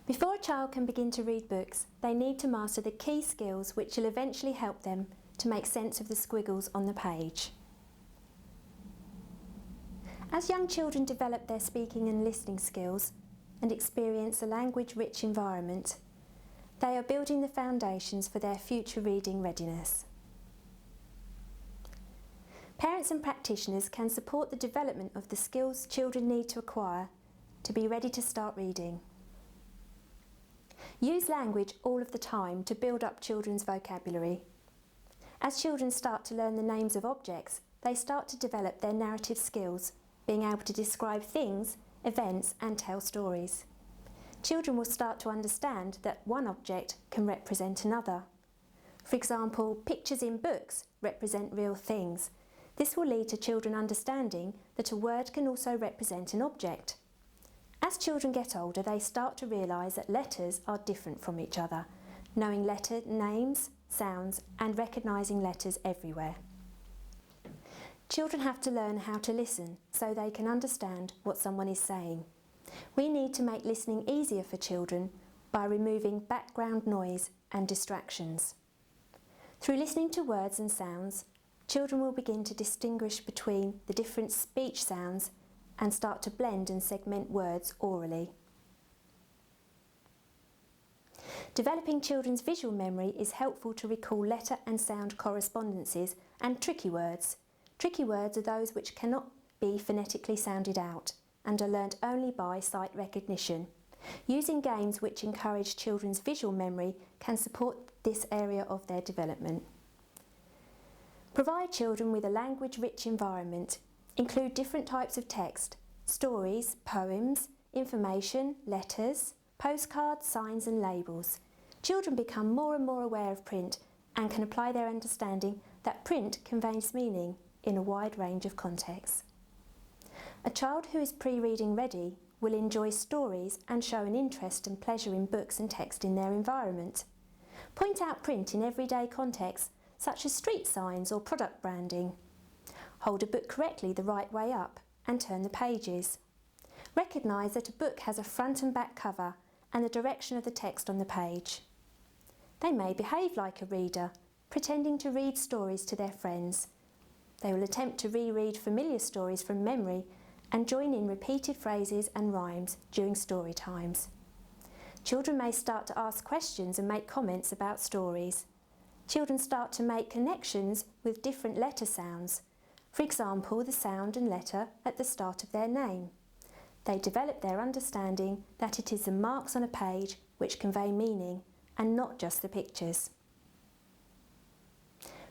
Before a child can begin to read books, they need to master the key skills which will eventually help them to make sense of the squiggles on the page. As young children develop their speaking and listening skills and experience a language-rich environment, they are building the foundations for their future reading readiness. Parents and practitioners can support the development of the skills children need to acquire to be ready to start reading. Use language all of the time to build up children's vocabulary. As children start to learn the names of objects, they start to develop their narrative skills, being able to describe things, events, and tell stories. Children will start to understand that one object can represent another. For example, pictures in books represent real things. This will lead to children understanding that a word can also represent an object. As children get older, they start to realise that letters are different from each other, knowing letter names, sounds, and recognising letters everywhere. Children have to learn how to listen so they can understand what someone is saying. We need to make listening easier for children by removing background noise and distractions. Through listening to words and sounds, children will begin to distinguish between the different speech sounds and start to blend and segment words orally. Developing children's visual memory is helpful to recall letter and sound correspondences and tricky words. Tricky words are those which cannot be phonetically sounded out and are learnt only by sight recognition. Using games which encourage children's visual memory can support this area of their development. Provide children with a language-rich environment. Include different types of text: stories, poems, information, letters, postcards, signs and labels. Children become more and more aware of print and can apply their understanding that print conveys meaning in a wide range of contexts. A child who is pre-reading ready will enjoy stories and show an interest and pleasure in books and text in their environment. Point out print in everyday contexts, such as street signs or product branding. Hold a book correctly the right way up and turn the pages. Recognise that a book has a front and back cover and the direction of the text on the page. They may behave like a reader, pretending to read stories to their friends. They will attempt to reread familiar stories from memory and join in repeated phrases and rhymes during story times. Children may start to ask questions and make comments about stories. Children start to make connections with different letter sounds. For example, the sound and letter at the start of their name. They develop their understanding that it is the marks on a page which convey meaning and not just the pictures.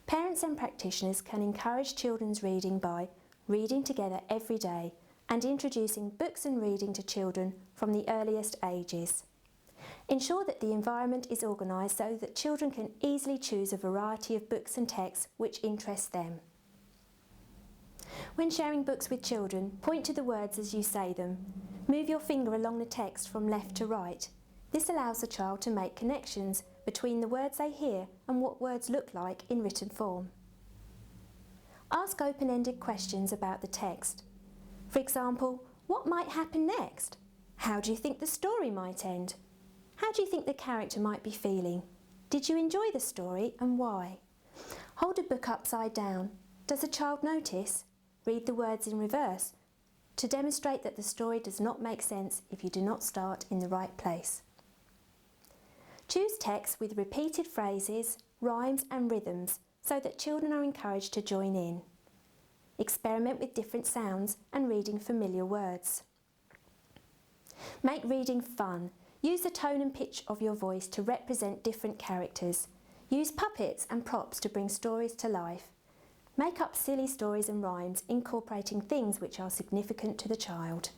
Parents and practitioners can encourage children's reading by reading together every day and introducing books and reading to children from the earliest ages. Ensure that the environment is organised so that children can easily choose a variety of books and texts which interest them. When sharing books with children, point to the words as you say them. Move your finger along the text from left to right. This allows the child to make connections between the words they hear and what words look like in written form. Ask open-ended questions about the text. For example, what might happen next? How do you think the story might end? How do you think the character might be feeling? Did you enjoy the story and why? Hold a book upside down. Does the child notice? Read the words in reverse to demonstrate that the story does not make sense if you do not start in the right place. Choose texts with repeated phrases, rhymes and rhythms so that children are encouraged to join in. Experiment with different sounds and reading familiar words. Make reading fun. Use the tone and pitch of your voice to represent different characters. Use puppets and props to bring stories to life. Make up silly stories and rhymes incorporating things which are significant to the child.